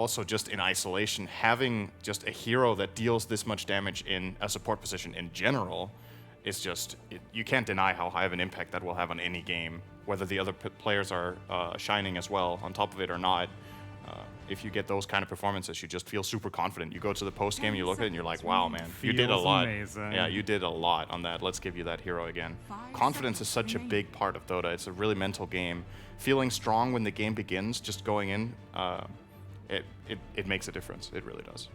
also just in isolation, having just a hero that deals this much damage in a support position in general is just, you can't deny how high of an impact that will have on any game, whether the other players are shining as well on top of it or not. If you get those kind of performances, you just feel super confident. You go to the post game, you look at it, and you're like, wow, man, you did a lot. Amazing. Yeah, you did a lot on that. Let's give you that hero again. Confidence is such a big part of Dota. It's a really mental game. Feeling strong when the game begins, just going in, it makes a difference. It really does.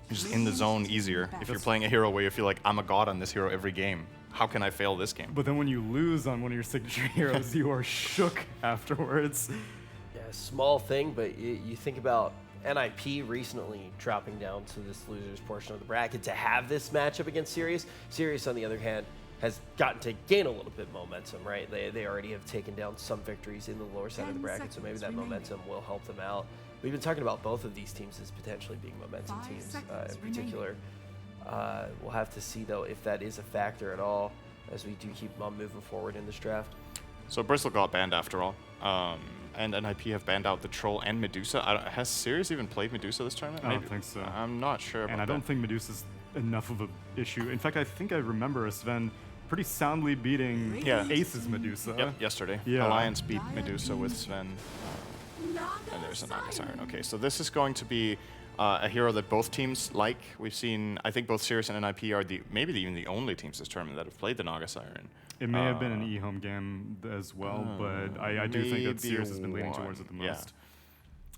You're just in the zone easier. If you're playing a hero where you feel like, I'm a god on this hero every game, how can I fail this game? But then when you lose on one of your signature heroes, you are shook afterwards. Yeah, small thing, but you think about NIP recently dropping down to this losers portion of the bracket to have this matchup against Sirius. Sirius, on the other hand, has gotten to gain a little bit momentum, right? They already have taken down some victories in the lower side of the bracket, so maybe that momentum will help them out. We've been talking about both of these teams as potentially being momentum teams in particular. We'll have to see, though, if that is a factor at all as we do keep on moving forward in this draft. So Bristle got banned after all. And NIP have banned out the Troll and Medusa. Has Sirius even played Medusa this tournament? I don't think so. I'm not sure about And I don't think Medusa's enough of an issue. In fact, I think I remember Sven pretty soundly beating Ace's Medusa. Yep, yesterday. Yeah. Alliance beat Medusa with Sven. And there's a Naga Siren. Okay, so this is going to be a hero that both teams like. We've seen, I think both Sirius and NIP are maybe even the only teams this tournament that have played the Naga Siren. It may have been an e-home game as well, but I do think that Sirius has been leaning towards it the most. Yeah.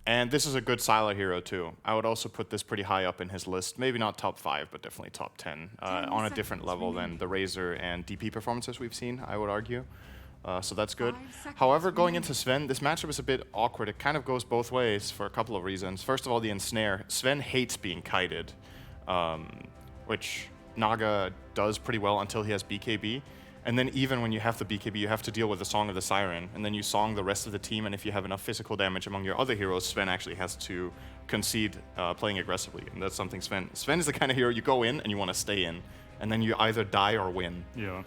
And this is a good silo hero too. I would also put this pretty high up in his list. Maybe not top 5, but definitely top 10. On a different level than the Razor and DP performances we've seen, I would argue. So that's good. However, going into Sven, this matchup is a bit awkward. It kind of goes both ways for a couple of reasons. First of all, the ensnare. Sven hates being kited, which Naga does pretty well until he has BKB. And then even when you have the BKB, you have to deal with the Song of the Siren, and then you song the rest of the team, and if you have enough physical damage among your other heroes, Sven actually has to concede playing aggressively, and that's something Sven is the kind of hero you go in and you want to stay in, and then you either die or win. Yeah.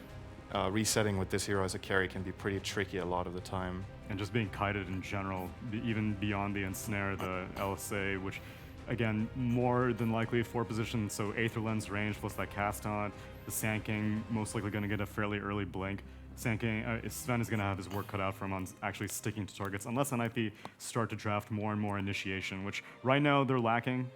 Resetting with this hero as a carry can be pretty tricky a lot of the time. And just being kited in general, even beyond the ensnare, the LSA, which, again, more than likely 4 positions, so Aether Lens range plus that cast on, the Sand King most likely going to get a fairly early blink. Sand King, Sven is going to have his work cut out for him on actually sticking to targets, unless NIP start to draft more and more initiation, which right now they're lacking.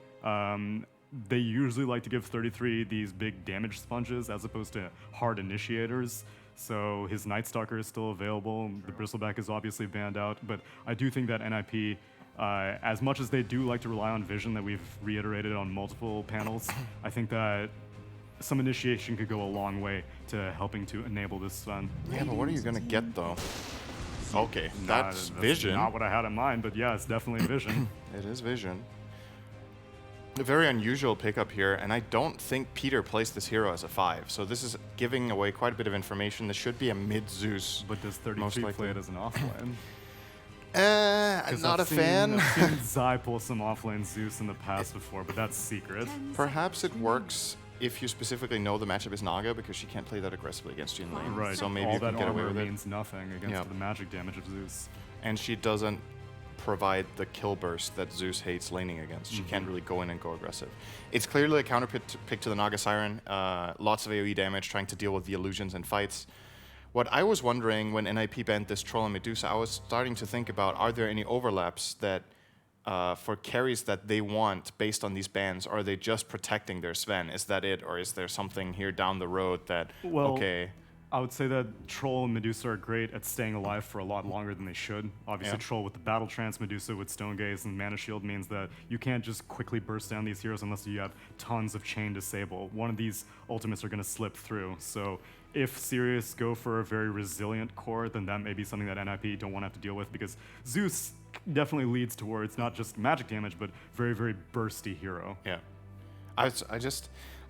They usually like to give 33 these big damage sponges as opposed to hard initiators. So his Night Stalker is still available. The Bristleback is obviously banned out, but I do think that NIP, as much as they do like to rely on vision that we've reiterated on multiple panels, I think that some initiation could go a long way to helping to enable this Sven. Yeah, but what are you going to get, though? Okay, that's vision. Not what I had in mind, but yeah, it's definitely vision. It is vision. A very unusual pickup here, and I don't think Peter placed this hero as a 5, so this is giving away quite a bit of information. This should be a mid-Zeus. But does 33 play it as an offlane? I'm not a fan. I've seen Zai pull some offlane Zeus in the past before, but that's secret. Perhaps it works if you specifically know the matchup is Naga, because she can't play that aggressively against you in lane. Right, so maybe all you can that get away armor with it. means nothing against the magic damage of Zeus. And she doesn't provide the kill burst that Zeus hates laning against. She can't really go in and go aggressive. It's clearly a counter pick to the Naga Siren. Lots of AoE damage, trying to deal with the illusions and fights. What I was wondering when NIP banned this Troll and Medusa, I was starting to think about, are there any overlaps that for carries that they want based on these bans, or are they just protecting their Sven? Is that it, or is there something here down the road that, okay... I would say that Troll and Medusa are great at staying alive for a lot longer than they should. Obviously, Troll with the Battle Trance, Medusa with Stone Gaze and Mana Shield means that you can't just quickly burst down these heroes unless you have tons of Chain Disable. One of these ultimates are going to slip through. So if Sirius go for a very resilient core, then that may be something that NIP don't want to have to deal with, because Zeus definitely leads towards not just magic damage, but very, very bursty hero. Yeah.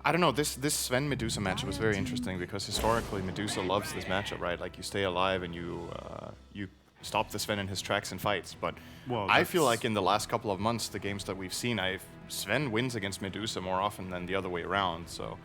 I don't know, this Sven Medusa matchup was very interesting because historically Medusa loves this matchup, right? Like, you stay alive and you stop the Sven in his tracks and fights. But I feel like in the last couple of months, the games that we've seen, Sven wins against Medusa more often than the other way around. So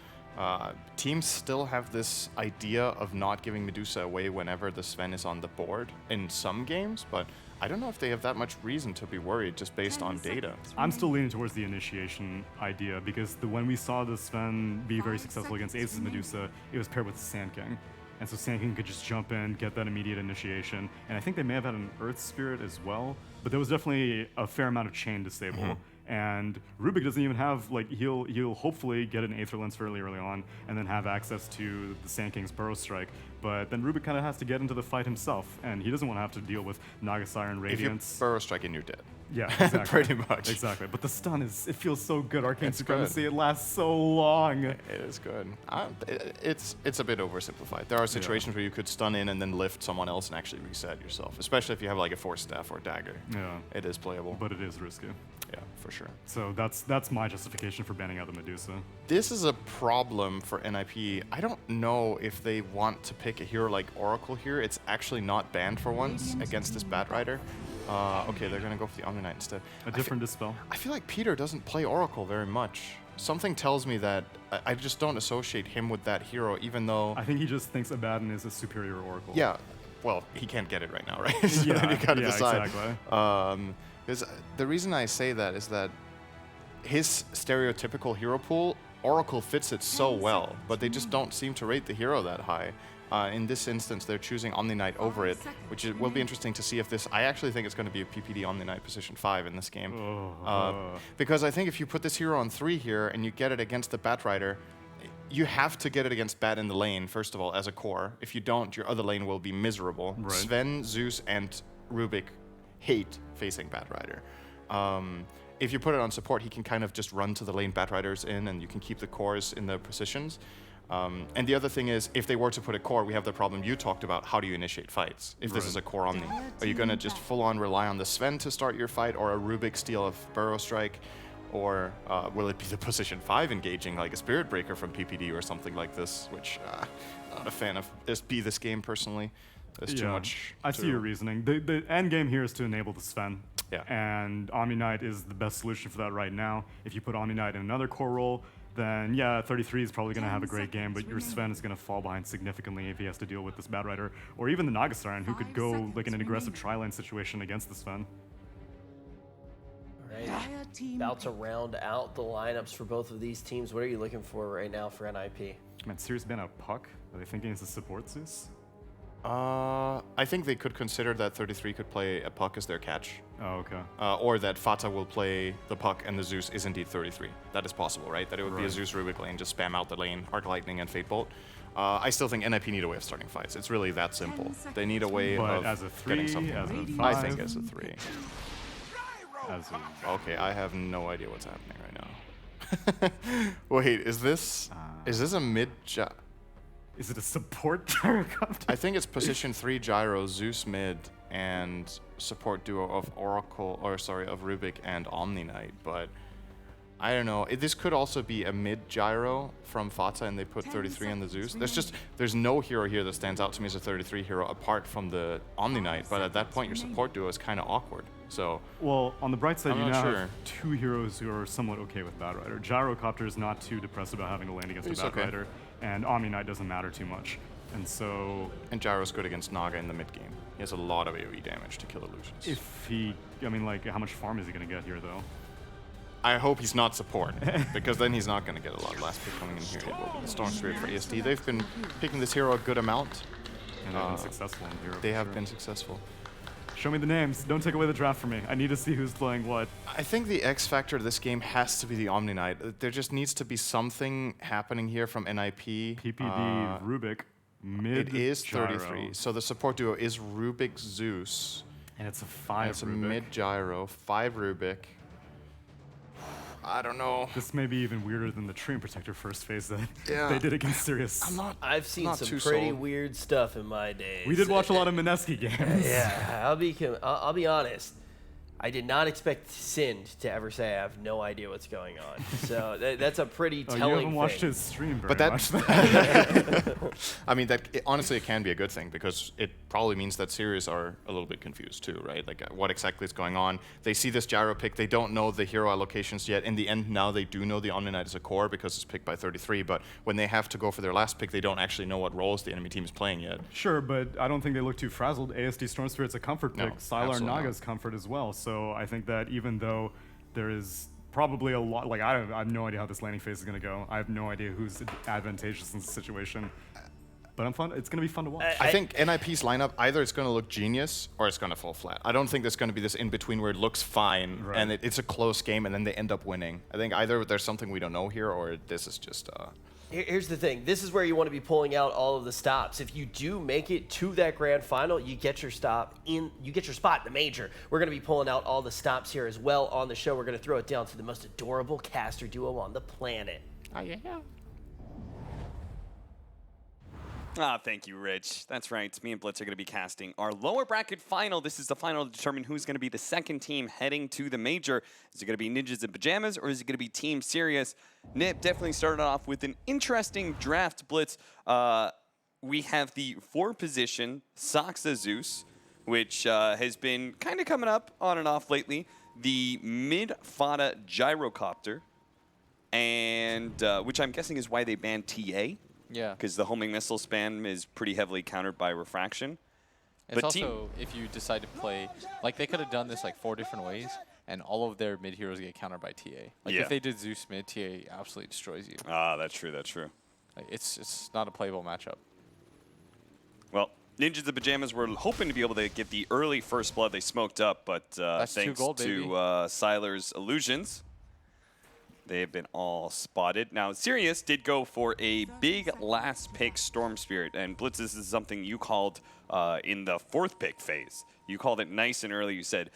teams still have this idea of not giving Medusa away whenever the Sven is on the board in some games, but I don't know if they have that much reason to be worried just based on data. I'm still leaning towards the initiation idea because when we saw the Sven be very successful against Ace's Medusa, it was paired with Sand King. And so Sand King could just jump in, get that immediate initiation. And I think they may have had an Earth Spirit as well, but there was definitely a fair amount of chain disable. And Rubik doesn't even have, like, he'll hopefully get an Aether Lens fairly early on and then have access to the Sand King's Burrow Strike. But then Rubik kind of has to get into the fight himself, and he doesn't want to have to deal with Naga Siren, Radiance. If you Burrow Strike in, you're dead. Yeah, exactly. Pretty much. Exactly. But the stun it feels so good. Arcane It's Supremacy, good. it lasts so long. It is good. It's a bit oversimplified. There are situations where you could stun in and then lift someone else and actually reset yourself, especially if you have like a Force Staff or Dagger. Yeah. It is playable. But it is risky. Yeah, for sure. So that's my justification for banning out the Medusa. This is a problem for NIP. I don't know if they want to pick a hero like Oracle here. It's actually not banned for once against this Batrider. Okay, they're gonna go for the Omni Knight instead. A different Dispel. I feel like Peter doesn't play Oracle very much. Something tells me that I just don't associate him with that hero, even though... I think he just thinks Abaddon is a superior Oracle. Yeah, well, he can't get it right now, right? So Yeah, then you gotta yeah, decide. exactly. Because the reason I say that is that his stereotypical hero pool, Oracle fits it so well, but they just don't seem to rate the hero that high. In this instance, they're choosing Omni Knight over it, which will be interesting to see if this... I actually think it's going to be a PPD Omni Knight position 5 in this game. Because I think if you put this hero on 3 here and you get it against the Batrider, you have to get it against Bat in the lane, first of all, as a core. If you don't, your other lane will be miserable. Right. Sven, Zeus, and Rubik hate facing Batrider. If you put it on support, he can kind of just run to the lane Batriders in, and you can keep the cores in their positions. And the other thing is, if they were to put a core, we have the problem you talked about. How do you initiate fights? If this is a core Omni, are you going to just full-on rely on the Sven to start your fight, or a Rubik steal of Burrow Strike? Or will it be the position 5 engaging, like a Spirit Breaker from PPD or something like this, which I'm not a fan of this game personally. There's too much. I see your reasoning. The end game here is to enable the Sven. Yeah. And Omni Knight is the best solution for that right now. If you put Omni Knight in another core role, then yeah, 33 is probably going to have a great game, but your Sven is going to fall behind significantly if he has to deal with this Batrider, or even the Naga Siren, who could go like in an aggressive tri-lane situation against the Sven. All right. About to round out the lineups for both of these teams. What are you looking for right now for NIP? Man, Sirius ban out Puck? Are they thinking it's a support Zeus? I think they could consider that 33 could play a Puck as their catch. Oh, okay. Or that Fata will play the Puck and the Zeus is indeed 33. That is possible, right? That it would be a Zeus Rubik lane, just spam out the lane, Arc Lightning and Fate Bolt. I still think NIP need a way of starting fights. It's really that simple. They need a way of as a 3, getting something. as a 5? I think as a 3. As a, Okay, I have no idea what's happening right now. Wait, is this a mid? Is it a support gyrocopter? I think it's position 3 gyro, Zeus mid, and support duo of of Rubik and Omni Knight, but I don't know. This could also be a mid gyro from Fata and they put 33 on the Zeus. There's no hero here that stands out to me as a 33 hero apart from the Omni Knight, but at that point your support duo is kind of awkward. So well, on the bright side, I'm you not now sure. have 2 heroes who are somewhat okay with Batrider. Gyrocopter is not too depressed about having to land against He's a okay. Batrider, and Omni Knight doesn't matter too much. And so, And Gyro's good against Naga in the mid game. He has a lot of AoE damage to kill illusions. if he, I mean, like, how much farm is he going to get here, though? I hope he's not support, because then he's not going to get a lot. Last pick coming in here, it will be the Storm Spirit for ESD. They've been picking this hero a good amount. And they've been successful in Europe. They have been successful. Show me the names. Don't take away the draft from me. I need to see who's playing what. I think the X factor of this game has to be the Omni Knight. There just needs to be something happening here from NIP. PPD, Rubik, mid It is gyro. 33. So the support duo is Rubik Zeus. And it's a 5 It's a Rubik. mid gyro, 5 Rubik. I don't know. This may be even weirder than the Treant Protector first phase that Yeah. they did against Sirius. I've seen Not some too pretty sold. weird stuff in my days. We did watch a lot of Mineski games. Yeah, I'll be honest. I did not expect Sind to ever say I have no idea what's going on. So that's a pretty telling You haven't watched thing. his stream very But that, much. I mean, honestly, it can be a good thing because it probably means that Sirius are a little bit confused too, right? Like, what exactly is going on? They see this gyro pick. They don't know the hero allocations yet. In the end, now they do know the Omni Knight is a core because it's picked by 33. But when they have to go for their last pick, they don't actually know what roles the enemy team is playing yet. Sure, but I don't think they look too frazzled. ASD Storm Spirit's a comfort No, pick. Sylar absolutely Naga's comfort as well. So I think that even though there is probably a lot, like I have no idea how this landing phase is going to go. I have no idea who's advantageous in this situation. But it's going to be fun to watch. I think NIP's lineup, either it's going to look genius or it's going to fall flat. I don't think there's going to be this in-between where it looks fine and it's a close game and then they end up winning. I think either there's something we don't know here or this is just... Here's the thing. This is where you want to be pulling out all of the stops. If you do make it to that grand final, you get your spot in the major. We're going to be pulling out all the stops here as well on the show. We're going to throw it down to the most adorable caster duo on the planet. Oh, yeah. Thank you, Rich. That's right. Me and Blitz are going to be casting our lower bracket final. This is the final to determine who's going to be the second team heading to the major. Is it going to be Ninjas in Pyjamas or is it going to be Team Sirius? Nip definitely started off with an interesting draft, Blitz. We have the 4-position Saxa Zeus, which has been kind of coming up on and off lately. The mid-Fada Gyrocopter, and which I'm guessing is why they banned TA. Yeah. Because the homing missile spam is pretty heavily countered by refraction. It's but also, if you decide to play, like they could have done this like 4 different ways, and all of their mid heroes get countered by TA. Like if they did Zeus mid, TA absolutely destroys you. Ah, that's true. That's true. Like, it's not a playable matchup. Well, Ninjas in Pyjamas were hoping to be able to get the early first blood. They smoked up, but thanks to Sylar's illusions, they have been all spotted. Now, Sirius did go for a big last pick Storm Spirit, and Blitz, this is something you called in the 4th pick phase. You called it nice and early. You said,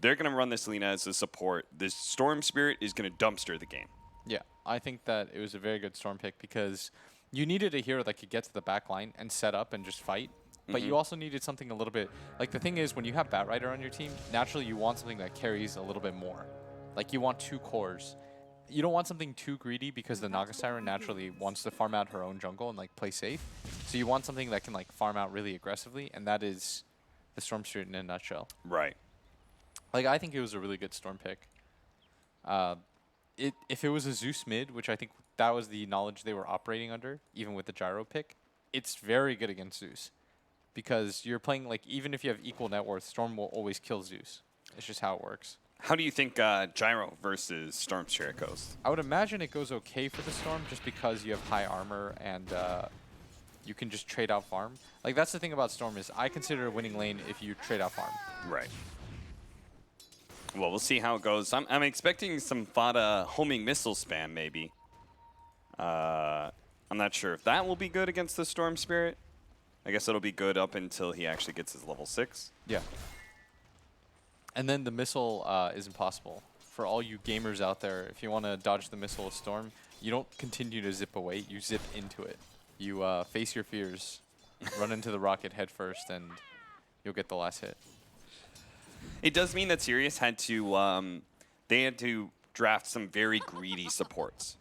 they're going to run this Lina as a support. This Storm Spirit is going to dumpster the game. Yeah, I think that it was a very good Storm pick because you needed a hero that could get to the back line and set up and just fight. But you also needed something a little bit, like the thing is when you have Bat Rider on your team, naturally you want something that carries a little bit more. Like you want 2 cores. You don't want something too greedy because the Naga Siren naturally wants to farm out her own jungle and like play safe. So you want something that can like farm out really aggressively, and that is the Storm Spirit in a nutshell. Right. Like I think it was a really good Storm pick. If it was a Zeus mid, which I think that was the knowledge they were operating under, even with the Gyro pick, it's very good against Zeus. Because you're playing, like, even if you have equal net worth, Storm will always kill Zeus. It's just how it works. How do you think Gyro versus Storm Spirit goes? I would imagine it goes okay for the Storm just because you have high armor and you can just trade out farm. Like, that's the thing about Storm is I consider a winning lane if you trade out farm. Right. Well, we'll see how it goes. I'm expecting some Fada homing missile spam, maybe. I'm not sure if that will be good against the Storm Spirit. I guess it'll be good up until he actually gets his level 6. Yeah. And then the missile is impossible. For all you gamers out there, if you want to dodge the missile with Storm, you don't continue to zip away, you zip into it. You face your fears, run into the rocket head first, and you'll get the last hit. It does mean that Sirius had to, they had to draft some very greedy supports.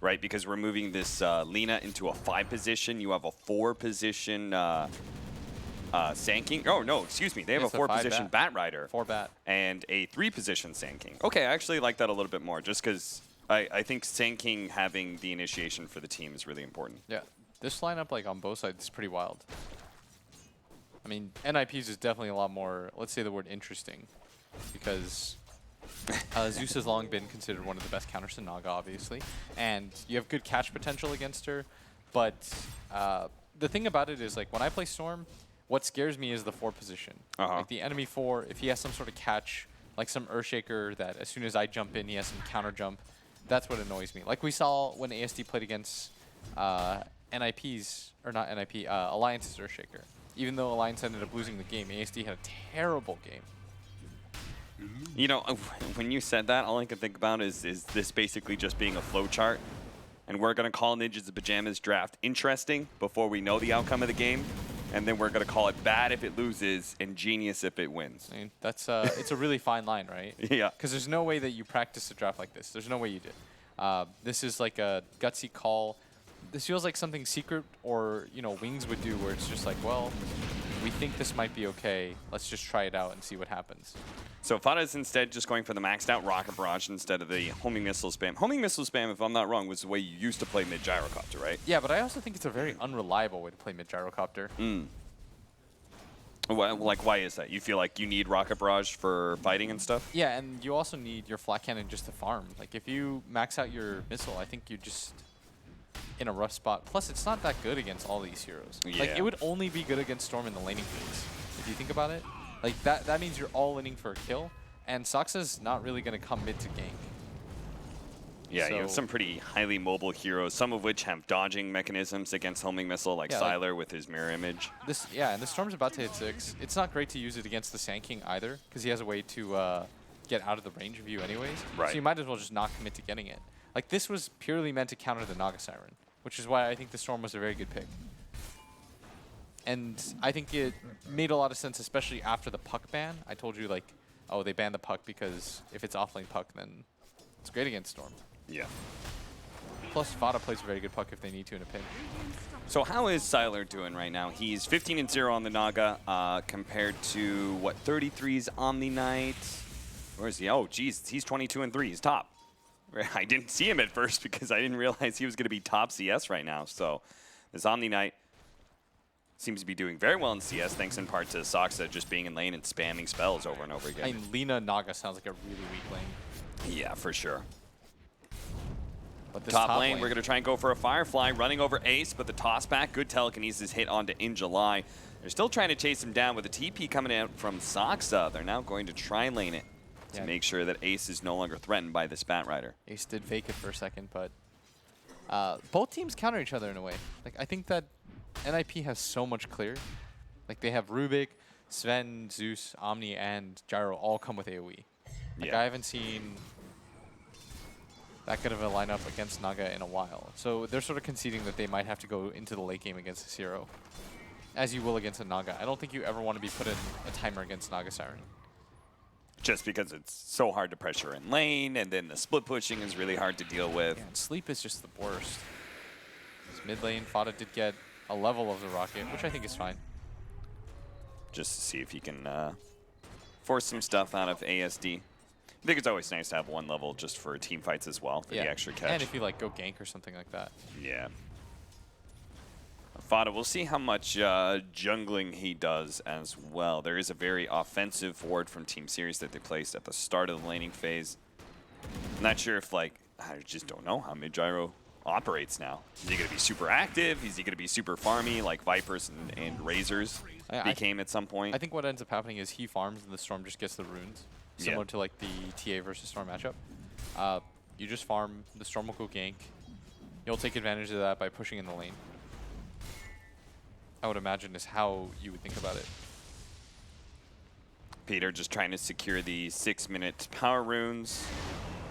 Right, because we're moving this Lina into a 5 position. You have a 4 position Sand King. Oh, no, excuse me. They have a 4 position Bat Rider. 4 Bat. And a 3 position Sand King. Okay, I actually like that a little bit more, just because I think Sand King having the initiation for the team is really important. Yeah, this lineup, like, on both sides is pretty wild. I mean, NIPs is definitely a lot more, let's say the word interesting, because Zeus has long been considered one of the best counters to Naga, obviously, and you have good catch potential against her, but the thing about it is, like, when I play Storm, what scares me is the 4 position. Like, the enemy 4, if he has some sort of catch, like some Earthshaker that as soon as I jump in, he has some counter jump, that's what annoys me. Like we saw when ASD played against NIP's, or not NIP, Alliance's Earthshaker. Even though Alliance ended up losing the game, ASD had a terrible game. You know, when you said that, all I could think about is this basically just being a flowchart, and we're going to call Ninjas in Pyjamas draft interesting before we know the outcome of the game. and then we're going to call it bad if it loses and genius if it wins. I mean, that's it's a really fine line, right? Yeah. Because there's no way that you practice a draft like this. There's no way you did. This is like a gutsy call. This feels like something Secret or Wings would do, where it's just like, well, we think this might be okay. Let's just try it out and see what happens. So Fada is instead just going for the maxed out rocket barrage instead of the homing missile spam. Homing missile spam, if I'm not wrong, was the way you used to play mid gyrocopter, right? Yeah, but I also think it's a very unreliable way to play mid gyrocopter. Well, like, why is that? You feel like you need rocket barrage for fighting and stuff? Yeah, and you also need your flat cannon just to farm. Like, if you max out your missile, I think you're just in a rough spot. Plus, it's not that good against all these heroes. Yeah. Like, it would only be good against Storm in the laning phase, if you think about it. Like, that means you're all inning for a kill, and Soxa's not really going to come mid to gank. Yeah, So you have some pretty highly mobile heroes, some of which have dodging mechanisms against homing missile, like Sylar with his mirror image. And the Storm's about to hit 6. It's not great to use it against the Sand King either, because he has a way to get out of the range of you anyways. Right. So you might as well just not commit to getting it. Like, this was purely meant to counter the Naga Siren, which is why I think the Storm was a very good pick. And I think it made a lot of sense, especially after the puck ban. I told you, like, oh, they banned the puck because if it's offlane puck, then it's great against Storm. Yeah. Plus, Fada plays a very good puck if they need to in a pinch. So how is Sylar doing right now? He's 15-0 on the Naga compared to, what, 33's on the night? Where is he? Oh, geez, he's 22-3. He's top. I didn't see him at first because I didn't realize he was going to be top CS right now. So this Omni Knight seems to be doing very well in CS, thanks in part to Soxa just being in lane and spamming spells over and over again. I mean, Lina Naga sounds like a really weak lane. Yeah, for sure. But this Top lane, we're going to try and go for a Firefly, running over Ace, but the toss back, good telekinesis hit onto In July. They're still trying to chase him down with a TP coming out from Soxa. They're now going to try lane it to make sure that Ace is no longer threatened by this Bat Rider. Ace did fake it for a second, but both teams counter each other in a way. Like, I think that NIP has so much clear. Like, they have Rubik, Sven, Zeus, Omni, and Gyro all come with AoE. Like, I haven't seen that good of a lineup against Naga in a while. So they're sort of conceding that they might have to go into the late game against this hero, as you will against a Naga. I don't think you ever want to be put in a timer against Naga Siren. Just because it's so hard to pressure in lane, and then the split pushing is really hard to deal with. Yeah, and sleep is just the worst. This mid lane, Fada did get a level of the rocket, which I think is fine. Just to see if he can force some stuff out of ASD. I think it's always nice to have one level just for team fights as well, for the extra catch. And if you like go gank or something like that. Yeah. Fada, we'll see how much jungling he does as well. There is a very offensive ward from Team Sirius that they placed at the start of the laning phase. I'm not sure if, like, I just don't know how mid-gyro operates now. Is he going to be super active? Is he going to be super farmy like Vipers and Razors became at some point? I think what ends up happening is he farms and the Storm just gets the runes. Similar to like the TA versus Storm matchup. You just farm, the Storm will go gank. You'll take advantage of that by pushing in the lane. I would imagine is how you would think about it. Peter just trying to secure the 6-minute power runes,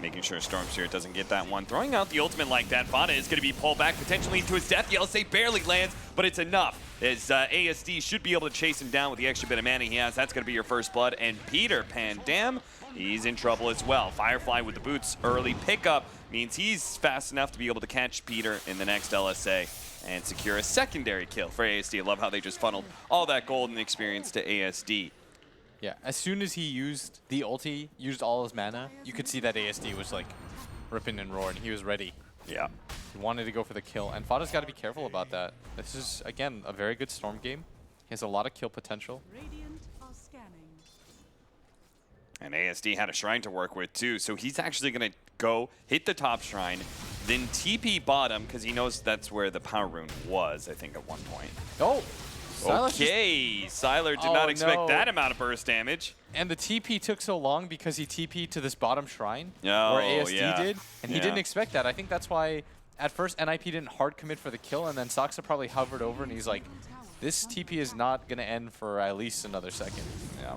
making sure Storm Spirit doesn't get that one. Throwing out the ultimate like that, Fada is going to be pulled back potentially into his death. The LSA barely lands, but it's enough. As ASD should be able to chase him down with the extra bit of mana he has. That's going to be your first blood. And Peter Pandam, he's in trouble as well. Firefly with the boots early pickup means he's fast enough to be able to catch Peter in the next LSA and secure a secondary kill for ASD. I love how they just funneled all that golden experience to ASD. Yeah, as soon as he used the ulti, used all his mana, you could see that ASD was like ripping and roaring. He was ready. Yeah. He wanted to go for the kill, and Fada's got to be careful about that. This is, again, a very good Storm game. He has a lot of kill potential. And ASD had a shrine to work with too, so he's actually going to go hit the top shrine, then TP bottom, because he knows that's where the power rune was, I think, at one point. Oh! Okay, Sylar did not expect that amount of burst damage. And the TP took so long because he TP'd to this bottom shrine, where Oh, ASD did, and he didn't expect that. I think that's why, at first, NIP didn't hard commit for the kill, and then Soxa probably hovered over, and he's like, this TP is not going to end for at least another second. Yeah.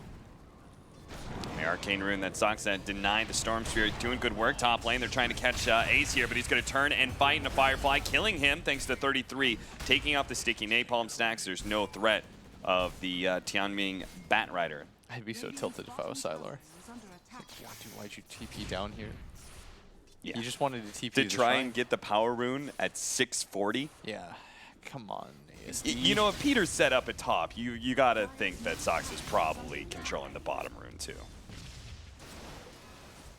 The Arcane Rune that Soxa denied the Storm Spirit. Doing good work top lane. They're trying to catch Ace here, but he's going to turn and fight into Firefly, killing him thanks to 33. Taking off the sticky napalm stacks, there's no threat of the Tianming Batrider. I'd be so tilted if I was Sylar. Like, why'd you TP down here? Yeah. You just wanted to TP To the try shrine? and get the power rune at 640. Yeah, come on, ASD. You know, if Peter's set up at top, you gotta think that Sox is probably controlling the bottom rune too.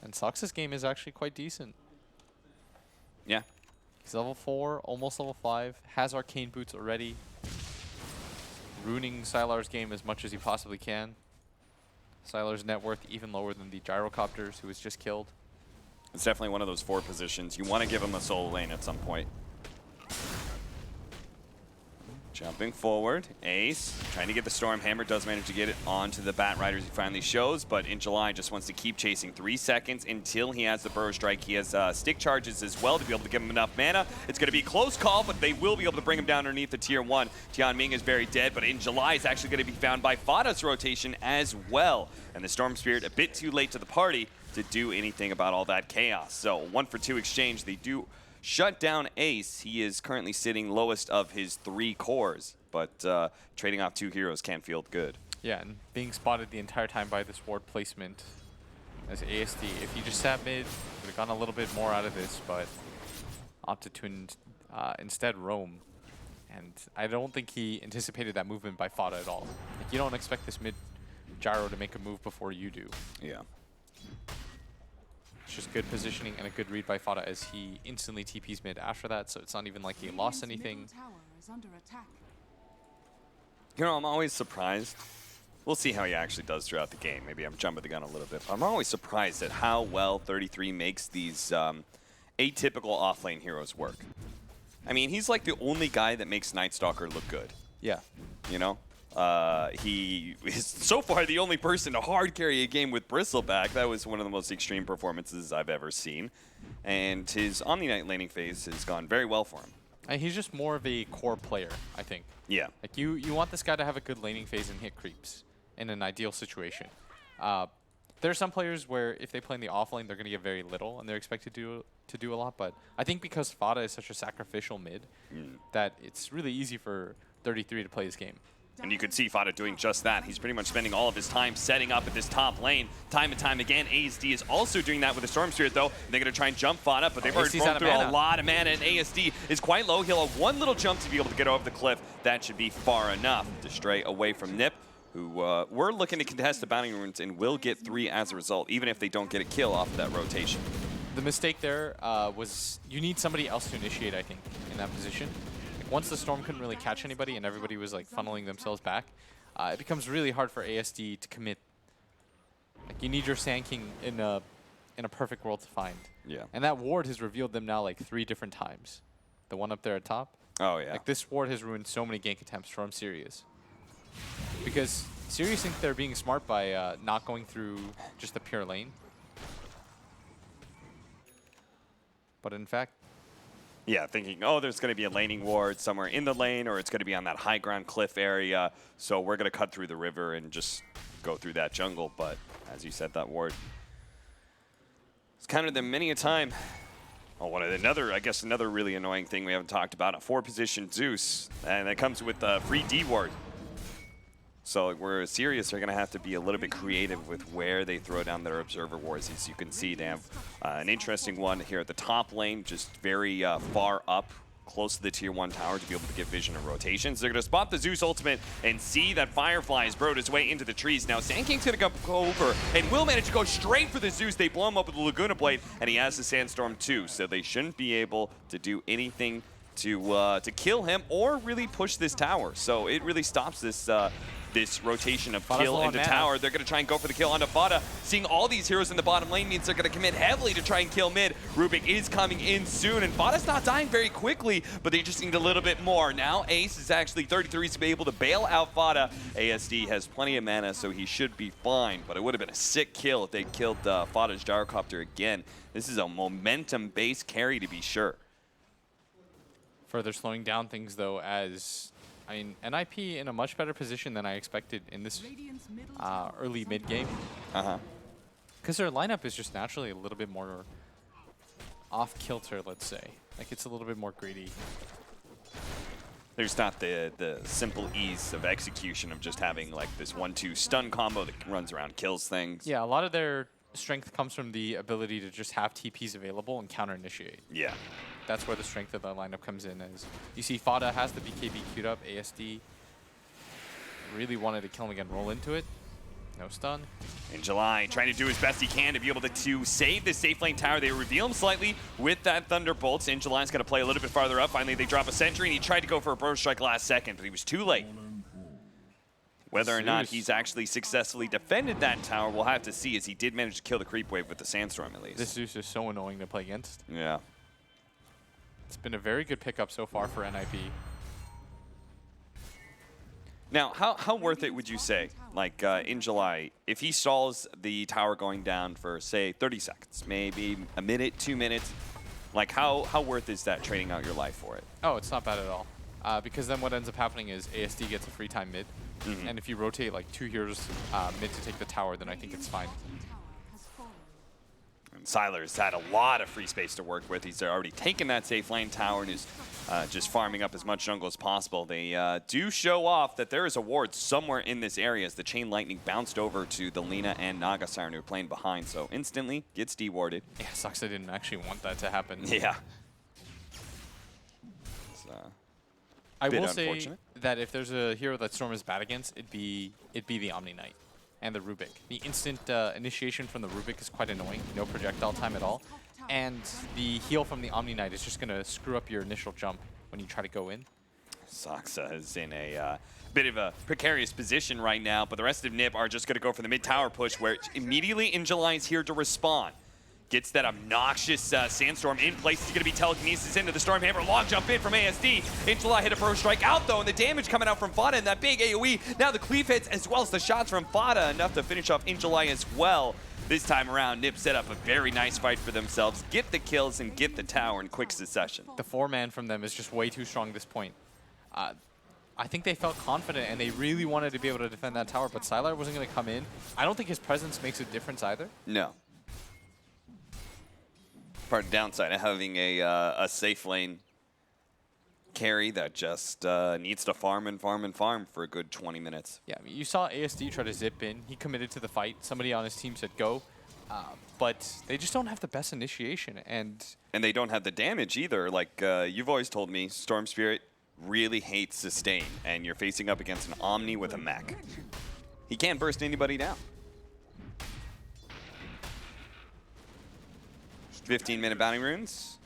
And Sox's game is actually quite decent. Yeah. He's level 4, almost level 5, has arcane boots already. Ruining Sylar's game as much as he possibly can. Sylar's net worth even lower than the gyrocopters, who was just killed. It's definitely one of those 4 positions. You want to give him a solo lane at some point. Jumping forward, Ace trying to get the Stormhammer, does manage to get it onto the Batriders he finally shows, but in July just wants to keep chasing 3 seconds until he has the Burrow Strike. He has stick charges as well to be able to give him enough mana. It's going to be a close call, but they will be able to bring him down underneath the tier 1. Tianming is very dead, but in July is actually going to be found by Fada's rotation as well. And the Storm Spirit a bit too late to the party to do anything about all that chaos. So 1 for 2 exchange. They do shut down Ace. He is currently sitting lowest of his 3 cores, but trading off 2 heroes can't feel good. Yeah, and being spotted the entire time by this ward placement as ASD. If he just sat mid, would have gotten a little bit more out of this, but opted to instead roam. And I don't think he anticipated that movement by Fada at all. Like, you don't expect this mid gyro to make a move before you do. Yeah. It's just good positioning and a good read by Fada as he instantly TPs mid after that, so it's not even like he lost anything. You know, I'm always surprised. We'll see how he actually does throughout the game. Maybe I'm jumping the gun a little bit. But I'm always surprised at how well 33 makes these atypical offlane heroes work. I mean, he's like the only guy that makes Night Stalker look good. Yeah. You know? He is so far the only person to hard carry a game with Bristleback. That was one of the most extreme performances I've ever seen. And his Omni Knight laning phase has gone very well for him. And he's just more of a core player, I think. Yeah. Like, you want this guy to have a good laning phase and hit creeps in an ideal situation. There are some players where if they play in the off lane, they're going to get very little, and they're expected to do a lot. But I think because Fada is such a sacrificial mid, that it's really easy for 33 to play this game. And you could see Fada doing just that. He's pretty much spending all of his time setting up at this top lane. Time and time again, ASD is also doing that with the Storm Spirit, though. They're going to try and jump Fada, but they've already blown through a lot of mana, and ASD is quite low. He'll have 1 little jump to be able to get over the cliff. That should be far enough to stray away from Nip, who were looking to contest the Bounding Runes and will get 3 as a result, even if they don't get a kill off of that rotation. The mistake there was you need somebody else to initiate, I think, in that position. Like, once the Storm couldn't really catch anybody and everybody was like funneling themselves back, it becomes really hard for ASD to commit. Like, you need your Sand King in a perfect world to find. Yeah. And that ward has revealed them now like 3 different times. The one up there at top. Oh, yeah. Like, this ward has ruined so many gank attempts from Sirius. Because Sirius think they're being smart by not going through just the pure lane. But in fact, yeah, thinking, oh, there's going to be a laning ward somewhere in the lane, or it's going to be on that high ground cliff area, so we're going to cut through the river and just go through that jungle. But as you said, that ward, it's countered them many a time. Oh, another really annoying thing we haven't talked about, a 4-position Zeus, and that comes with a free D ward. So we're Sirius are going to have to be a little bit creative with where they throw down their observer wards. As you can see, they have an interesting one here at the top lane, just very far up, close to the tier 1 tower to be able to get vision and rotations. They're going to spot the Zeus ultimate and see that Firefly has burrowed his way into the trees. Now Sand King's going to go over and will manage to go straight for the Zeus. They blow him up with the Laguna Blade, and he has the Sandstorm too, so they shouldn't be able to do anything to kill him or really push this tower. So it really stops this this rotation of kill into tower. They're going to try and go for the kill onto Fada. Seeing all these heroes in the bottom lane means they're going to commit heavily to try and kill mid. Rubik is coming in soon, and Fada's not dying very quickly, but they just need a little bit more. Now Ace is actually 33 to be able to bail out Fada. ASD has plenty of mana, so he should be fine, but it would have been a sick kill if they killed Fada's gyrocopter again. This is a momentum-based carry to be sure. further slowing down things though, as I mean, NIP in a much better position than I expected in this early mid game. Because their lineup is just naturally a little bit more off kilter, let's say. Like, it's a little bit more greedy. There's not the simple ease of execution of just having like this 1-2 stun combo that runs around, kills things. Yeah, a lot of their strength comes from the ability to just have TPs available and counter initiate. Yeah. That's where the strength of the lineup comes in. As you see, Fada has the BKB queued up. ASD really wanted to kill him again, roll into it. No stun. In July, trying to do his best he can to be able to save this safe lane tower. They reveal him slightly with that Thunderbolts. In July's going to play a little bit farther up. Finally, they drop a sentry, and he tried to go for a Bro Strike last second, but he was too late. Whether or not he's actually successfully defended that tower, we'll have to see, as he did manage to kill the creep wave with the Sandstorm, at least. This Zeus is so annoying to play against. Yeah. It's been a very good pickup so far for NIP. Now, how worth it would you say, like in July, if he stalls the tower going down for, say, 30 seconds, maybe a minute, 2 minutes, like how worth is that trading out your life for it? Oh, it's not bad at all. Because then what ends up happening is ASD gets a free time mid. And if you rotate like 2 heroes mid to take the tower, then I think it's fine. And Siler's had a lot of free space to work with. He's already taken that safe lane tower and is just farming up as much jungle as possible. They do show off that there is a ward somewhere in this area as the Chain Lightning bounced over to the Lina and Naga Siren who are playing behind, so instantly gets dewarded. Yeah, sucks I didn't actually want that to happen. Yeah. I will say that if there's a hero that Storm is bad against, it'd be the Omni Knight and the Rubik. The instant initiation from the Rubik is quite annoying. No projectile time at all. And the heal from the Omni Knight is just going to screw up your initial jump when you try to go in. Saksa is in a bit of a precarious position right now, but the rest of NiP are just going to go for the mid-tower push, where immediately In July is here to respond. Gets that obnoxious Sandstorm in place. He's going to be telekinesis into the Stormhammer. Long jump in from ASD. In July hit a Bro Strike out, though, and the damage coming out from Fada and that big AoE. Now the cleave hits as well as the shots from Fada, enough to finish off In July as well. This time around, NiP set up a very nice fight for themselves. Get the kills and get the tower in quick succession. The 4-man from them is just way too strong at this point. I think they felt confident and they really wanted to be able to defend that tower, but Sylar wasn't going to come in. I don't think his presence makes a difference either. No. Part of the downside of having a safe lane carry that just needs to farm and farm and farm for a good 20 minutes. Yeah, I mean, you saw ASD try to zip in. He committed to the fight. Somebody on his team said go. But they just don't have the best initiation. And they don't have the damage either. Like you've always told me, Storm Spirit really hates sustain. And you're facing up against an Omni with a mech. He can't burst anybody down. 15-minute bounty runes.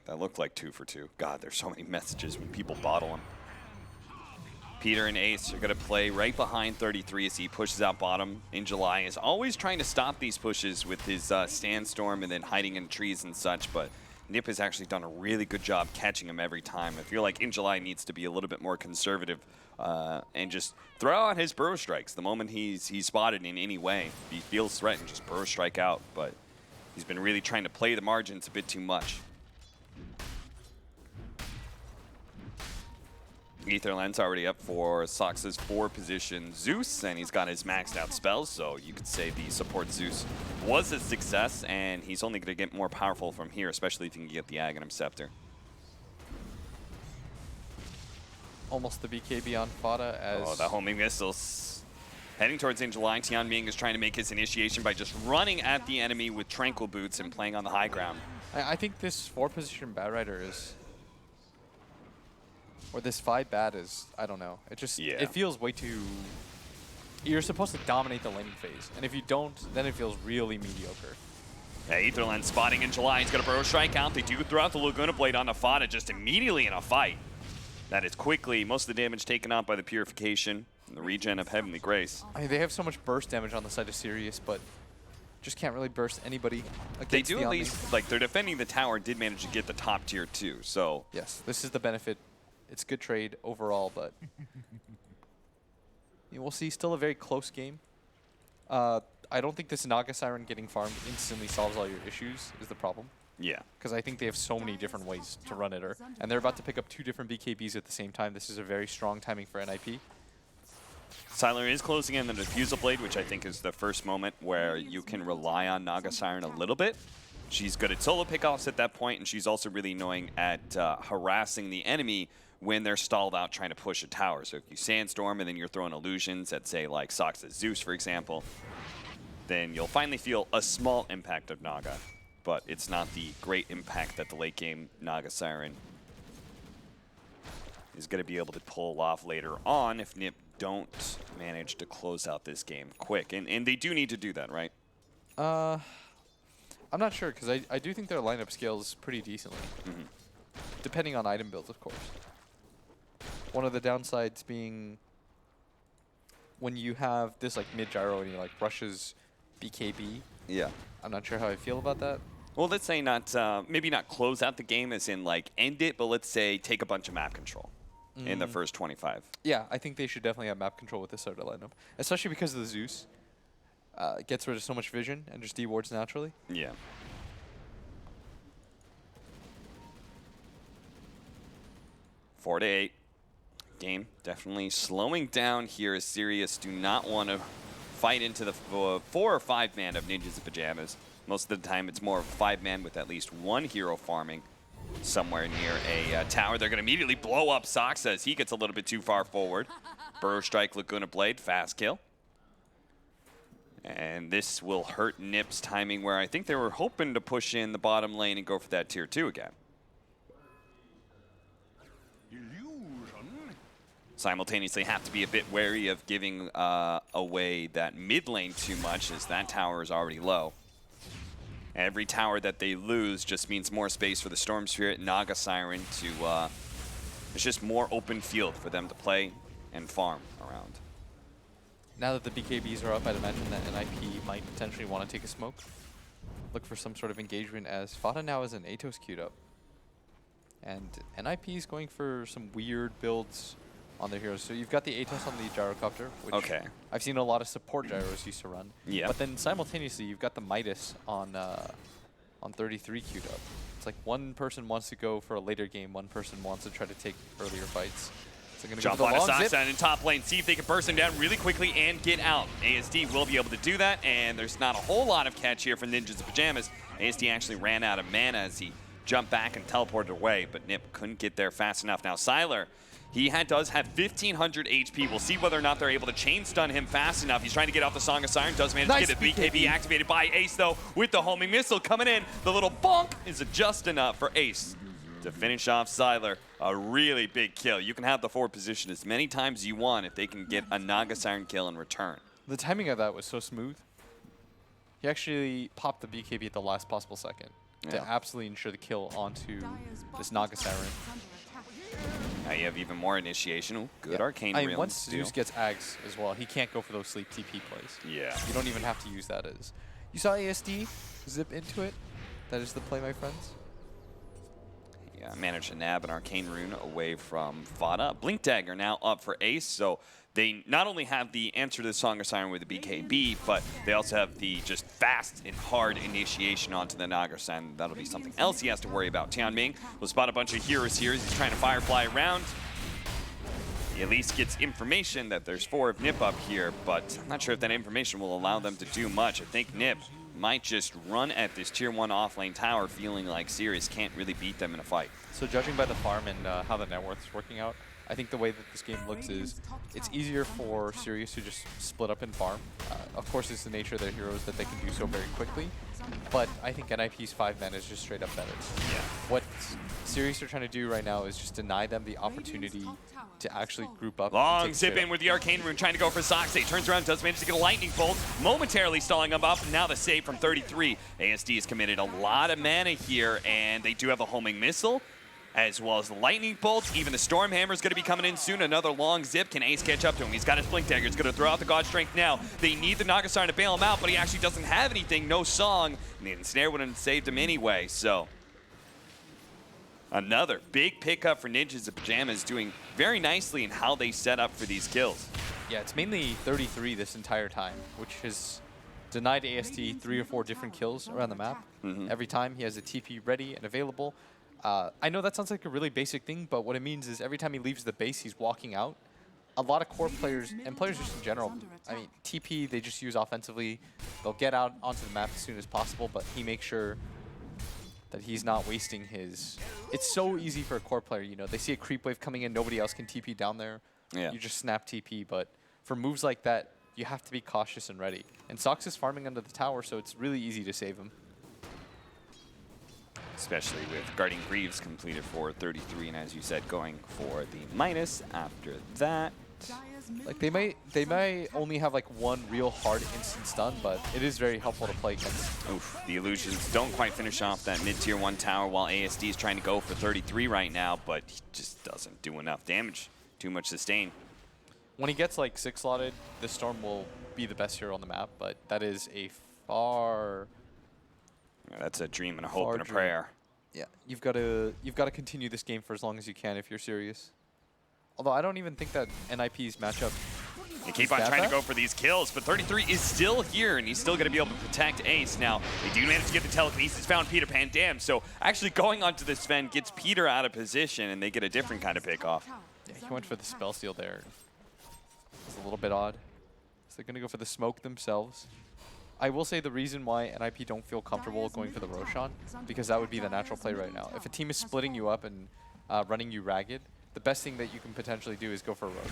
That looked like 2 for 2. God, there's so many messages when people bottle them. Peter and Ace are going to play right behind 33 as he pushes out bottom. In July is always trying to stop these pushes with his Sandstorm and then hiding in trees and such, but NiP has actually done a really good job catching him every time. I feel like In July needs to be a little bit more conservative and just throw out his Bro Strikes the moment he's spotted in any way. If he feels threatened, just Bro Strike out, but he's been really trying to play the margins a bit too much. Aetherland's already up for Sox's 4 position Zeus, and he's got his maxed out spells, so you could say the support Zeus was a success, and he's only going to get more powerful from here, especially if he can get the Aghanim Scepter. almost the BKB on Fada as... Oh, the homing missiles. Heading towards In July, Tian Ming is trying to make his initiation by just running at the enemy with Tranquil Boots and playing on the high ground. I think this 4-position Bad Rider is... Or this 5 Bad is, I don't know. It just, it feels way too... You're supposed to dominate the laning phase. And if you don't, then it feels really mediocre. Yeah, Aetherland spotting In July. He's got a Burrow Strike out. They do throw out the Laguna Blade on the Fada just immediately in a fight. That is quickly, most of the damage taken out by the Purification and the regen of Heavenly Grace. I mean, they have so much burst damage on the side of Sirius, but just can't really burst anybody against They do the at Omni. least, like, they're defending the tower, did manage to get the top tier too, so. Yes, this is the benefit. It's good trade overall, but we'll see. Still a very close game. I don't think this Naga Siren getting farmed instantly solves all your issues is the problem. Yeah. Because I think they have so many different ways to run it. And they're about to pick up 2 different BKBs at the same time. This is a very strong timing for NIP. Siler is closing in the Diffusal Blade, which I think is the first moment where you can rely on Naga Siren a little bit. She's good at solo pickoffs at that point, and she's also really annoying at harassing the enemy when they're stalled out trying to push a tower. So if you sandstorm and then you're throwing illusions at, say, like Sox's Zeus, for example, then you'll finally feel a small impact of Naga. But it's not the great impact that the late game Naga Siren is going to be able to pull off later on if NiP don't manage to close out this game quick. And they do need to do that, right? I'm not sure, because I do think their lineup scales pretty decently. Depending on item builds, of course. One of the downsides being when you have this like mid gyro and he like rushes BKB. Yeah. I'm not sure how I feel about that. Well, let's say not, maybe not close out the game as in like end it, but let's say take a bunch of map control in the first 25. Yeah, I think they should definitely have map control with this sort of lineup, especially because of the Zeus. Gets rid of so much vision and just dewards naturally. Yeah. Four to 8. Game definitely slowing down here as Sirius do not want to fight into the 4 or 5 man of Ninjas in Pyjamas. Most of the time it's more of a 5-man with at least one hero farming somewhere near a tower. They're going to immediately blow up Soxa as he gets a little bit too far forward. Burrow Strike, Laguna Blade, fast kill. And this will hurt NiP's timing, where I think they were hoping to push in the bottom lane and go for that tier 2 again. Simultaneously have to be a bit wary of giving away that mid lane too much, as that tower is already low. Every tower that they lose just means more space for the Storm Spirit, Naga Siren to, it's just more open field for them to play and farm around. Now that the BKBs are up, I'd imagine that NIP might potentially want to take a smoke. Look for some sort of engagement, as Fada now has an Atos queued up. And NIP is going for some weird builds on their heroes. So you've got the Atos on the Gyrocopter, which I've seen a lot of support gyros used to run. Yeah. But then simultaneously, you've got the Midas on 33 queued up. It's like one person wants to go for a later game, one person wants to try to take earlier fights. So gonna Jump go on for a the long zip. Soxa in top lane, see if they can burst him down really quickly and get out. ASD will be able to do that, and there's not a whole lot of catch here for Ninjas in Pyjamas. ASD actually ran out of mana as he jumped back and teleported away, but NiP couldn't get there fast enough. Now Siler, he does have 1,500 HP. We'll see whether or not they're able to chain stun him fast enough. He's trying to get off the Song of Siren. Does manage to get a BKB activated by Ace, though, with the homing missile coming in. The little bonk is just enough for Ace to finish off Siler. A really big kill. You can have the forward position as many times as you want if they can get a Naga Siren kill in return. The timing of that was so smooth. He actually popped the BKB at the last possible second to absolutely ensure the kill onto this Naga Siren. Now you have even more initiation. Ooh, good arcane realm. Once Zeus gets Ags as well, he can't go for those sleep TP plays. Yeah. You don't even have to use that as. You saw ASD zip into it. That is the play, my friends. Yeah, managed to nab an arcane rune away from Fada. Blink Dagger now up for Ace, so they not only have the answer to the Song of Siren with the BKB, but they also have the just fast and hard initiation onto the Naga Siren. That'll be something else he has to worry about. Tianming will spot a bunch of heroes here as he's trying to Firefly around. He at least gets information that there's 4 of NiP up here, but I'm not sure if that information will allow them to do much. I think NiP might just run at this tier 1 offlane tower, feeling like Sirius can't really beat them in a fight. So judging by the farm and how the net worth is working out, I think the way that this game looks is it's easier for Sirius to just split up and farm. Of course, it's the nature of their heroes that they can do so very quickly, but I think NIP's 5-man is just straight up better. Yeah. What Sirius are trying to do right now is just deny them the opportunity to actually group up. Long zip in with the arcane rune, trying to go for Soxa. Turns around, does manage to get a lightning bolt, momentarily stalling him up. Now the save from 33. ASD has committed a lot of mana here, and they do have a homing missile, as well as the lightning bolt. Even the storm hammer is going to be coming in soon. Another long zip. Can Ace catch up to him? He's got his blink dagger. He's going to throw out the god strength now. They need the Naga Siren to bail him out, but he actually doesn't have anything. No song. And the ensnare wouldn't have saved him anyway. So another big pickup for Ninjas in Pyjamas, doing very nicely in how they set up for these kills. Yeah, it's mainly 33 this entire time, which has denied ASD 3 or 4 different kills around the map. Every time he has a TP ready and available. I know that sounds like a really basic thing, but what it means is every time he leaves the base, he's walking out. A lot of core players, and players just in general, I mean, TP they just use offensively. They'll get out onto the map as soon as possible, but he makes sure that he's not wasting his... It's so easy for a core player, you know. They see a creep wave coming in, nobody else can TP down there. Yeah. You just snap TP, but for moves like that, you have to be cautious and ready. And Sox is farming under the tower, so it's really easy to save him. Especially with Guardian Greaves completed for 33, and as you said, going for the minus after that. Like they might only have like one real hard instant stun, but it is very helpful to play against. Oof, the illusions don't quite finish off that mid-tier 1 tower while ASD is trying to go for 33 right now, but he just doesn't do enough damage. Too much sustain. When he gets like 6-slotted, the Storm will be the best hero on the map, but that is a far... Yeah, that's a dream and a hope and a dream. prayer. Yeah, you've got to continue this game for as long as you can if you're serious. Although I don't even think that NIP's matchup. They keep on trying to go for these kills, but 33 is still here, and he's still going to be able to protect Ace. Now, they do manage to get the telekinesis, found Peter Pan. Damn, so actually going onto the Sven gets Peter out of position, and they get a different kind of pick off. Yeah, he went for the spell steal there. It's a little bit odd. So they're going to go for the smoke themselves. I will say the reason why NIP don't feel comfortable going for the Roshan, because that would be the natural play right now. If a team is splitting you up and running you ragged, the best thing that you can potentially do is go for a Rosh.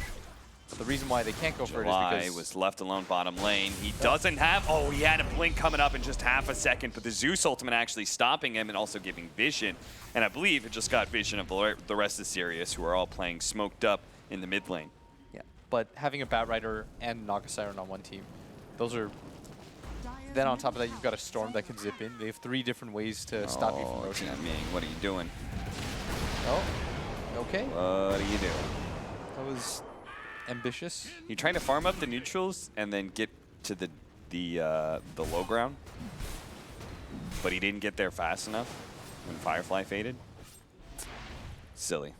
But the reason why they can't go for it is because... was left alone bottom lane. He doesn't have... Oh, he had a blink coming up in just half a second, but the Zeus ultimate actually stopping him and also giving vision. And I believe it just got vision of the rest of Sirius, who are all playing smoked up in the mid lane. Yeah, but having a Bat Rider and Naga Siren on one team, those are... Then on top of that, you've got a Storm that can zip in. They have 3 different ways to stop you from Roshan. What are you doing? Oh, okay. What are you doing? That was ambitious. He tried to farm up the neutrals and then get to the low ground, but he didn't get there fast enough when Firefly faded. Silly.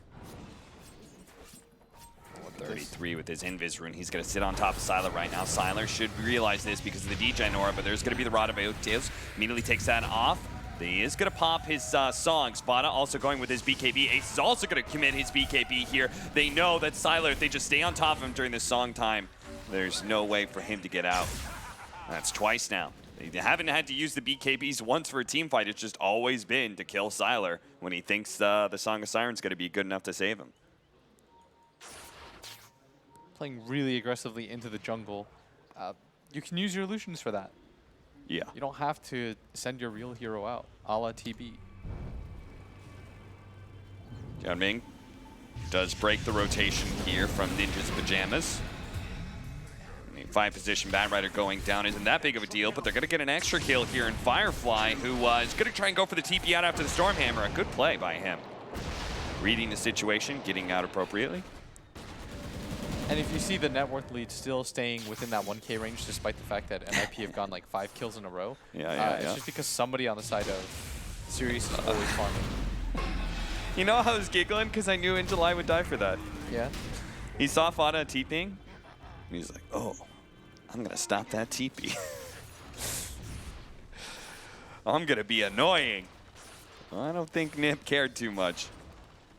33 with his Invis rune. He's going to sit on top of Sylar right now. Sylar should realize this because of the DJ Nora, but there's going to be the Rod of Oteos. Immediately takes that off. He is going to pop his song. Spada also going with his BKB. Ace is also going to commit his BKB here. They know that Sylar, if they just stay on top of him during this song time, there's no way for him to get out. That's twice now. They haven't had to use the BKBs once for a team fight. It's just always been to kill Sylar when he thinks the Song of Siren's going to be good enough to save him. Playing really aggressively into the jungle. You can use your illusions for that. Yeah. You don't have to send your real hero out, a la TB. Jianming does break the rotation here from Ninja's Pyjamas. 5 position Bat Rider going down isn't that big of a deal, but they're going to get an extra kill here in Firefly, who is going to try and go for the TP out after the Stormhammer. A good play by him. Reading the situation, getting out appropriately. And if you see the net worth lead still staying within that 1K range, despite the fact that NIP have gone like 5 kills in a row, it's just because somebody on the side of Sirius is always farming. You know, I was giggling because I knew In July would die for that. Yeah. He saw Fada TPing, and he's like, oh, I'm going to stop that TP. I'm going to be annoying. Well, I don't think Nip cared too much.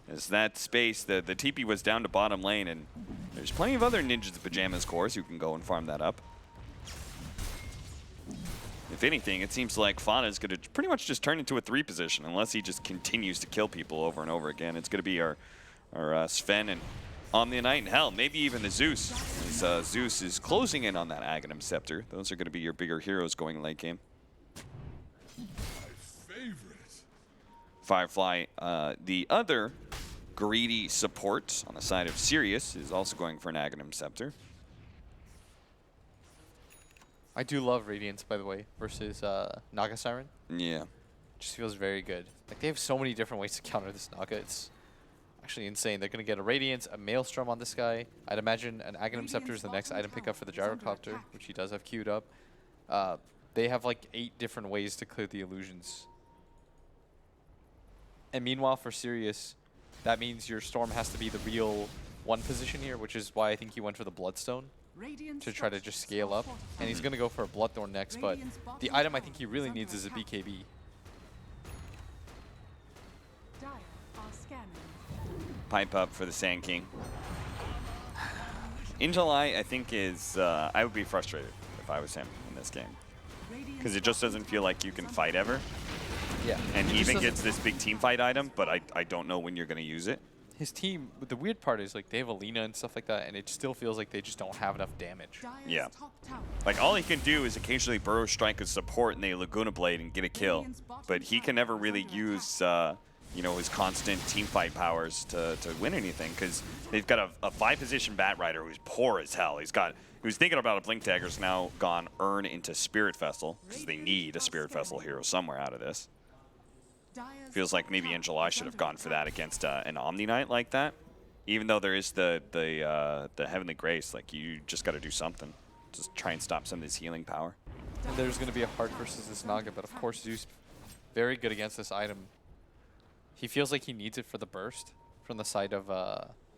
As that space, the TP was down to bottom lane, and there's plenty of other Ninjas Pyjamas cores who can go and farm that up. If anything, it seems like Fauna is going to pretty much just turn into a 3 position, unless he just continues to kill people over and over again. It's going to be our Sven and Omnia Knight and hell, maybe even the Zeus. As Zeus is closing in on that Aghanim Scepter. Those are going to be your bigger heroes going late game. Firefly, the other greedy support on the side of Sirius, is also going for an Aghanim Scepter. I do love Radiance, by the way, versus Naga Siren. Yeah. Just feels very good. Like, they have so many different ways to counter this Naga. It's actually insane. They're going to get a Radiance, a Maelstrom on this guy. I'd imagine an Aghanim Scepter is the next item pickup for the Gyrocopter, which he does have queued up. They have like 8 different ways to clear the illusions. And meanwhile, for Sirius, that means your Storm has to be the real 1 position here, which is why I think he went for the Bloodstone to try to just scale up. And he's going to go for a Bloodthorn next, but the item I think he really needs is a BKB. Pipe up for the Sand King. In July, I think is, I would be frustrated if I was him in this game. Because it just doesn't feel like you can fight ever. Yeah. And he just even doesn't- gets this big team fight item, but I don't know when you're going to use it. His team, but the weird part is like they have Alina and stuff like that, and it still feels like they just don't have enough damage. Yeah. Like, all he can do is occasionally Burrow Strike as support and they Laguna Blade and get a kill. But he can never really use, you know, his constant team fight powers to win anything, because they've got a 5-position Bat Rider who's poor as hell. He was thinking about a Blink Dagger's now gone Earn into Spirit Vessel, because they need a Spirit Vessel hero somewhere out of this. Feels like maybe in July should have gone for that against an Omni Knight like that. Even though there is the Heavenly Grace, like, you just got to do something. Just try and stop some of his healing power. And there's going to be a hard versus this Naga, but of course Zeus very good against this item. He feels like he needs it for the burst from the side of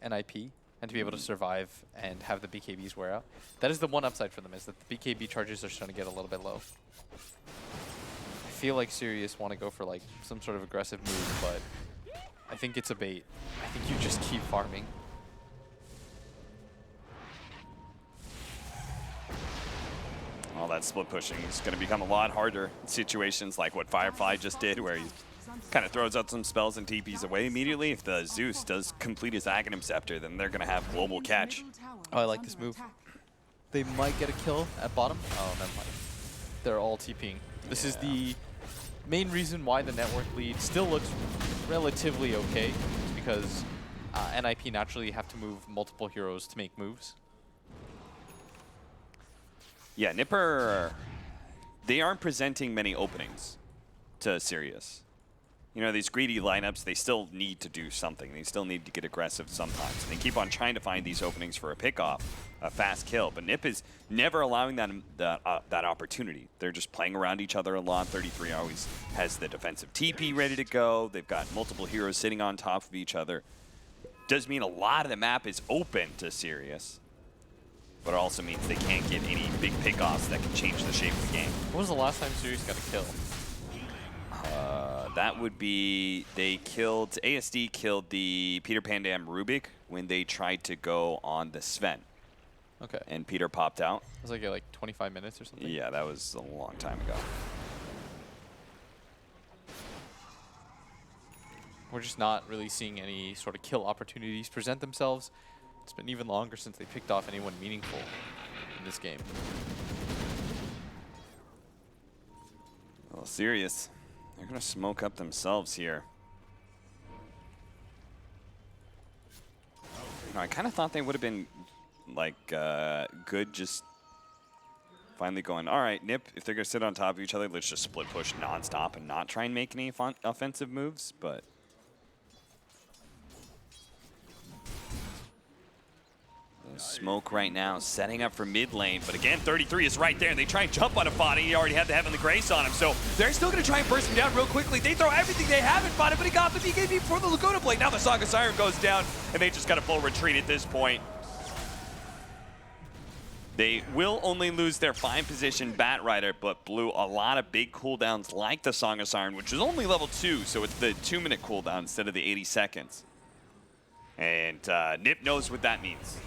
NIP and to be able to survive and have the BKBs wear out. That is the one upside for them, is that the BKB charges are starting to get a little bit low. I feel like Sirius want to go for like some sort of aggressive move, but I think it's a bait. I think you just keep farming. All that split pushing is going to become a lot harder in situations like what Firefly just did, where he kind of throws out some spells and TPs away immediately. If the Zeus does complete his Aghanim Scepter, then they're going to have global catch. Oh, I like this move. They might get a kill at bottom. Oh, never mind. They're all TPing. This is the main reason why the network lead still looks relatively okay, is because NIP naturally have to move multiple heroes to make moves. Yeah, Nipper, they aren't presenting many openings to Sirius. You know, these greedy lineups, they still need to do something. They still need to get aggressive sometimes. And they keep on trying to find these openings for a pickoff, a fast kill. But Nip is never allowing that opportunity. They're just playing around each other a lot. 33 always has the defensive TP ready to go. They've got multiple heroes sitting on top of each other. Does mean a lot of the map is open to Sirius. But it also means they can't get any big pickoffs that can change the shape of the game. When was the last time Sirius got a kill? That would be, ASD killed the Peter Pandam Rubik when they tried to go on the Sven. Okay. And Peter popped out. It was like 25 minutes or something? Yeah, that was a long time ago. We're just not really seeing any sort of kill opportunities present themselves. It's been even longer since they picked off anyone meaningful in this game. Well, Sirius, they're going to smoke up themselves here. You know, I kind of thought they would have been, like, good just finally going, all right, Nip, if they're going to sit on top of each other, let's just split push nonstop and not try and make any offensive moves, but... Smoke right now, setting up for mid lane, but again, 33 is right there, and they try and jump on a body. He already had the Heavenly Grace on him, so they're still going to try and burst him down real quickly. They throw everything they have in body, but he got the BKB before the Laguna Blade. Now the Saga Siren goes down, and they just got a full retreat at this point. They will only lose their 5-position Bat Rider, but blew a lot of big cooldowns like the Song of Siren, which is only level 2, so it's the 2-minute cooldown instead of the 80 seconds. And Nip knows what that means.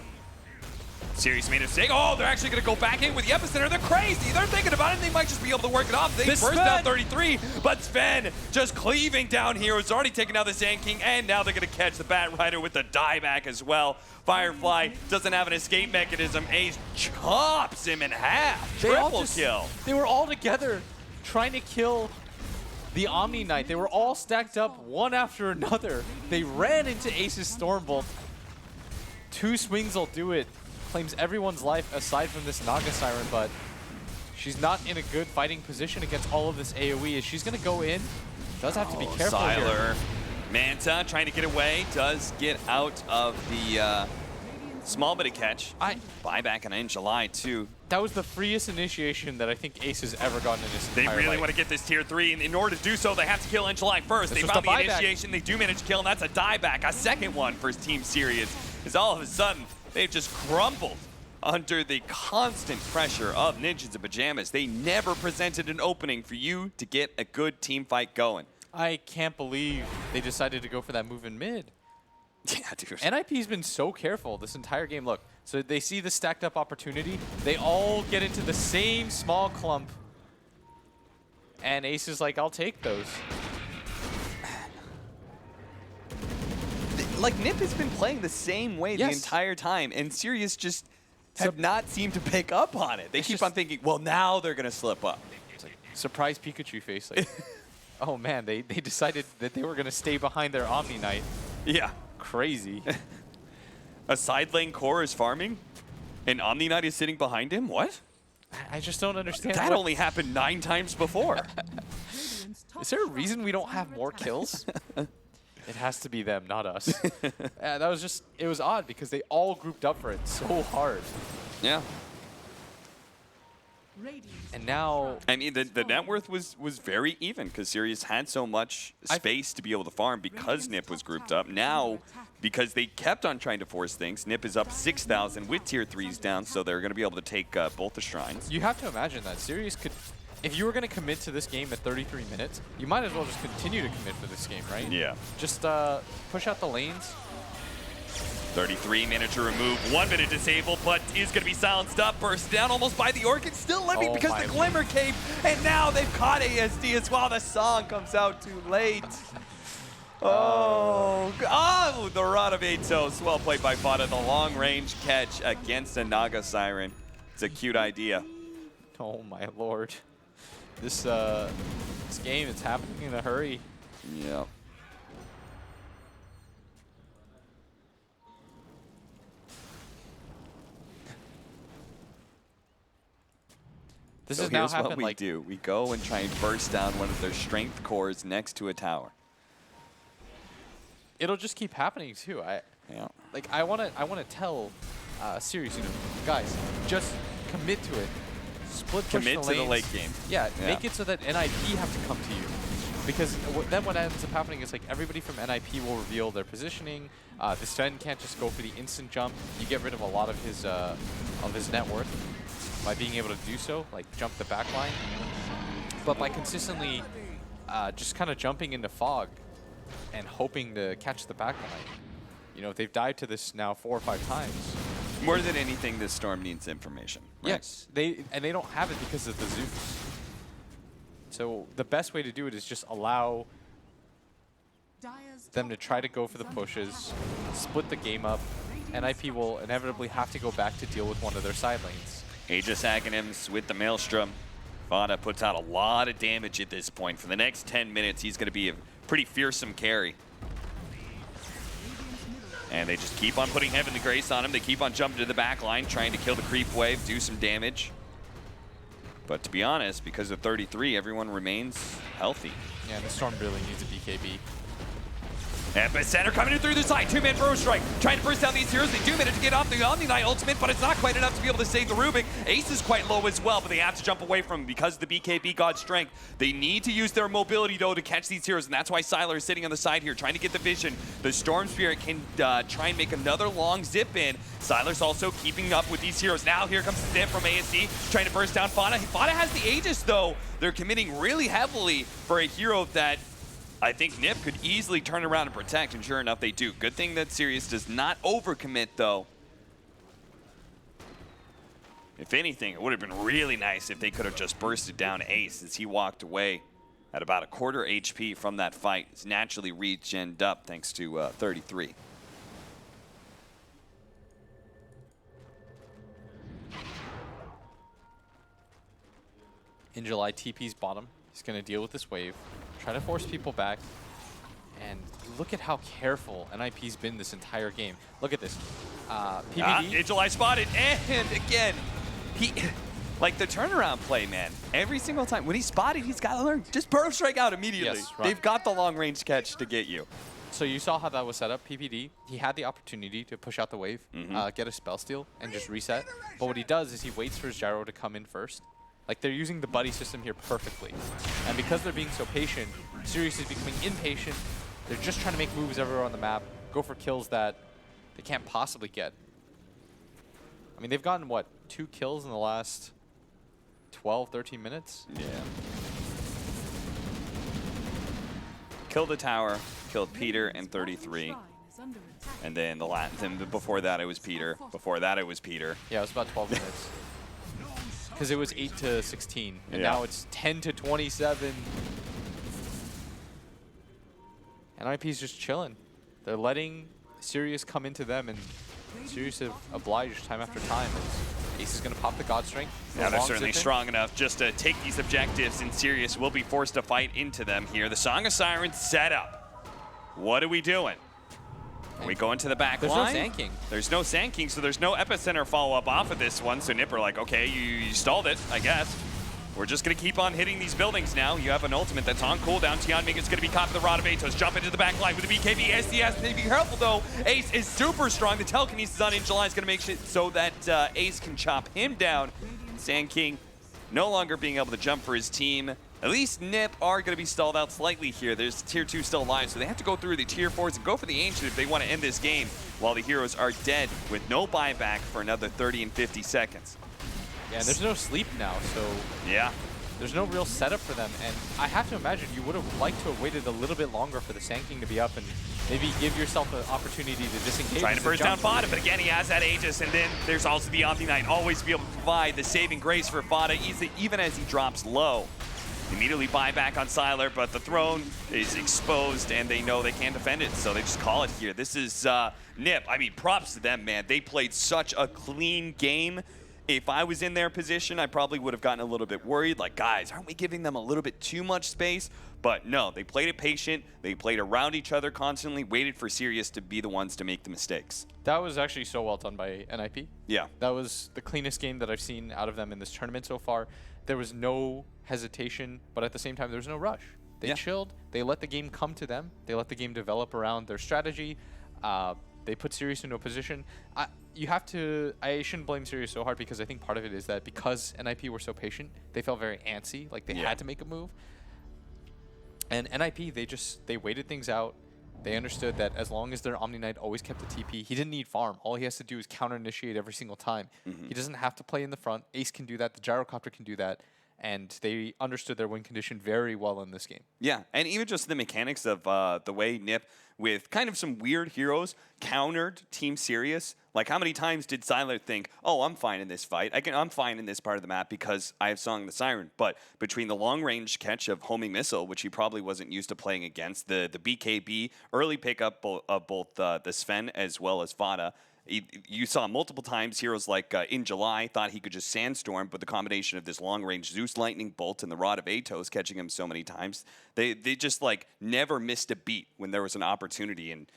Sirius made a mistake. Oh, they're actually going to go back in with the Epicenter. They're crazy. They're thinking about it, and they might just be able to work it off. They burst down 33, but Sven just cleaving down here. It's already taken out the Sand King, and now they're going to catch the Bat Rider with the dieback as well. Firefly doesn't have an escape mechanism. Ace chops him in half. Triple kill. They were all together trying to kill the Omni Knight. They were all stacked up one after another. They ran into Ace's Stormbolt. 2 swings will do it. Claims everyone's life aside from this Naga Siren, but she's not in a good fighting position against all of this AoE. She's going to go in. Does have to be careful here. Manta trying to get away. Does get out of the small bit of catch. Buyback in July, too. That was the freest initiation that I think Ace has ever gotten in his entire life. They really want to get this tier 3, and in order to do so, they have to kill July first. They found the initiation. They do manage to kill, and that's a dieback. A second one for Team Sirius. Because all of a sudden, they've just crumbled under the constant pressure of Ninjas in Pyjamas. They never presented an opening for you to get a good team fight going. I can't believe they decided to go for that move in mid. Yeah, dude. NIP's been so careful this entire game. Look, so they see the stacked up opportunity. They all get into the same small clump. And Ace is like, I'll take those. like NiP has been playing the same way the entire time, and Sirius just have not seemed to pick up on it. They keep on thinking, well, now they're going to slip up. It's like surprise Pikachu face. Like, oh man, they decided that they were going to stay behind their Omni Knight. Yeah. Crazy. A side lane core is farming, and Omni Knight is sitting behind him? What? I just don't understand. That only happened 9 times before. Is there a reason we don't have more kills? It has to be them, not us. That was just, it was odd because they all grouped up for it so hard. Yeah. And now... I mean, the net worth was very even because Sirius had so much space to be able to farm because NiP was grouped up. Now, because they kept on trying to force things, NiP is up 6,000 with tier 3s down, so they're going to be able to take both the shrines. You have to imagine that Sirius could... If you were going to commit to this game at 33 minutes, you might as well just continue to commit for this game, right? Yeah. Just push out the lanes. 33 minute to remove, 1 minute disabled, but is going to be silenced up, burst down almost by the Orchid, still living because the Glimmer came, and now they've caught ASD as well. The song comes out too late. Oh, the rod of Atos. Well played by Fada. The long range catch against a Naga Siren. It's a cute idea. Oh my lord. This game, it's happening in a hurry. Yeah. This so has now here's happened what we like do. We go and try and burst down one of their strength cores next to a tower. It'll just keep happening too. Yeah. Like I wanna tell Sirius, you know, guys, just commit to it. Split push Commit to the late game. Yeah, make it so that NIP have to come to you. Because then what ends up happening is like everybody from NIP will reveal their positioning. The Sven can't just go for the instant jump. You get rid of a lot of his net worth by being able to do so, like jump the back line. But by consistently just kind of jumping into fog and hoping to catch the back line. You know, they've died to this now 4 or 5 times. More than anything, this Storm needs information. Right? Yes, they don't have it because of the Zeus. So the best way to do it is just allow them to try to go for the pushes, split the game up. NIP will inevitably have to go back to deal with one of their side lanes. Aegis Aghanims with the Maelstrom. Vana puts out a lot of damage at this point. For the next 10 minutes, he's going to be a pretty fearsome carry. And they just keep on putting Heavenly Grace on him. They keep on jumping to the back line, trying to kill the creep wave, do some damage. But to be honest, because of 33, everyone remains healthy. Yeah, the Storm really needs a BKB. Epicenter coming in through the side. 2-man throw strike. Trying to burst down these heroes. They do manage to get off the Omni Knight ultimate, but it's not quite enough to be able to save the Rubik. Ace is quite low as well, but they have to jump away from him because of the BKB God Strength. They need to use their mobility, though, to catch these heroes, and that's why Sylar is sitting on the side here, trying to get the vision. The Storm Spirit can try and make another long zip in. Sylar's also keeping up with these heroes. Now here comes the zip from ASD, trying to burst down Fana. Fana has the Aegis, though. They're committing really heavily for a hero that I think NiP could easily turn around and protect, and sure enough, they do. Good thing that Sirius does not overcommit, though. If anything, it would have been really nice if they could have just bursted down Ace as he walked away at about a quarter HP from that fight. It's naturally regened up thanks to 33. In July, TP's bottom. He's going to deal with this wave. Try to force people back, and look at how careful NIP's been this entire game. Look at this. PBD. July spotted, and again, like the turnaround play, man. Every single time, when he's spotted, he's got to learn. Just burst strike out immediately. Yes, right. They've got the long range catch to get you. So you saw how that was set up. PPD, he had the opportunity to push out the wave, get a spell steal, and just reset. But what he does is he waits for his gyro to come in first. Like, they're using the buddy system here perfectly. And because they're being so patient, Sirius is becoming impatient. They're just trying to make moves everywhere on the map, go for kills that they can't possibly get. I mean, they've gotten, what, 2 kills in the last 12, 13 minutes? Yeah. Killed the tower, killed Peter and 33. And then before that, it was Peter. Before that, it was Peter. Yeah, it was about 12 minutes. Because it was 8 to 16, and Yeah. now it's 10 to 27. And NIP's just chilling. They're letting Sirius come into them, and Sirius have obliged time after time. As Ace is going to pop the God Strength. Yeah, they're certainly strong enough just to take these objectives, and Sirius will be forced to fight into them here. The Song of Sirens set up. What are we doing? Are we going to the back line? There's no Sanking. There's no Sanking, so there's no Epicenter follow-up off of this one. So Nipper like, okay, you stalled it, I guess. We're just going to keep on hitting these buildings now. You have an ultimate that's on cooldown. Tianming is going to be caught in the Rod of Atos. Jump into the back line with the BKB. SDS may be careful, though. Ace is super strong. The telekinesis on In July is going to make it so that Ace can chop him down. Sand King no longer being able to jump for his team. At least Nip are going to be stalled out slightly here. There's Tier 2 still alive, so they have to go through the Tier 4s and go for the Ancient if they want to end this game, while the heroes are dead with no buyback for another 30 and 50 seconds. Yeah, and there's no sleep now, so Yeah. there's no real setup for them. And I have to imagine you would have liked to have waited a little bit longer for the Sand King to be up and maybe give yourself an opportunity to disengage. Trying to burst down Fada, but again, he has that Aegis, and then there's also the Omni Knight, always be able to provide the saving grace for Fada, even as he drops low. Immediately buy back on Sylar, but the throne is exposed, and they know they can't defend it, so they just call it here. This is Nip. I mean, props to them, man. They played such a clean game. If I was in their position, I probably would have gotten a little bit worried, like, guys, aren't we giving them a little bit too much space? But no, they played it patient. They played around each other constantly, waited for Sirius to be the ones to make the mistakes. That was actually so well done by NIP. Yeah. That was the cleanest game that I've seen out of them in this tournament so far. There was no hesitation, but at the same time, there was no rush. They chilled. They let the game come to them. They let the game develop around their strategy. They put Sirius into a position. I shouldn't blame Sirius so hard, because I think part of it is that because NIP were so patient, they felt very antsy, like they had to make a move. And NIP, they waited things out. They understood that as long as their Omni Knight always kept the TP, he didn't need farm. All he has to do is counter-initiate every single time. He doesn't have to play in the front. Ace can do that. The Gyrocopter can do that. And they understood their win condition very well in this game. Yeah, and even just the mechanics of the way Nip, with kind of some weird heroes, countered Team Sirius. Like, how many times did Sylar think, oh, I'm fine in this fight. I'm fine in this part of the map because I have Song the Siren. But between the long-range catch of Homing Missile, which he probably wasn't used to playing against, the BKB, early pickup of both the Sven as well as Fada, you saw multiple times heroes like In July thought he could just Sandstorm, but the combination of this long-range Zeus Lightning Bolt and the Rod of Atos catching him so many times, they just like never missed a beat when there was an opportunity, and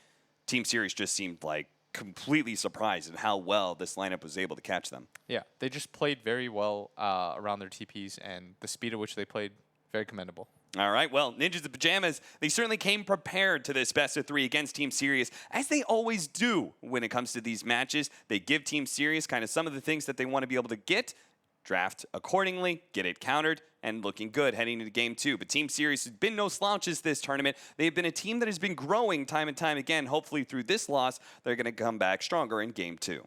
Team Sirius just seemed like completely surprised at how well this lineup was able to catch them. Yeah, they just played very well around their TPs, and the speed at which they played, very commendable. All right, well, Ninjas in Pyjamas, they certainly came prepared to this best of 3 against Team Sirius, as they always do when it comes to these matches. They give Team Sirius kind of some of the things that they want to be able to get, draft accordingly, get it countered, and looking good heading into Game 2. But Team Sirius has been no slouches this tournament. They've been a team that has been growing time and time again. Hopefully through this loss, they're going to come back stronger in Game 2.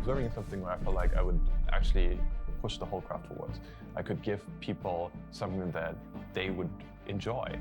Observing is something where I felt like I would actually push the whole craft forward. I could give people something that they would enjoy.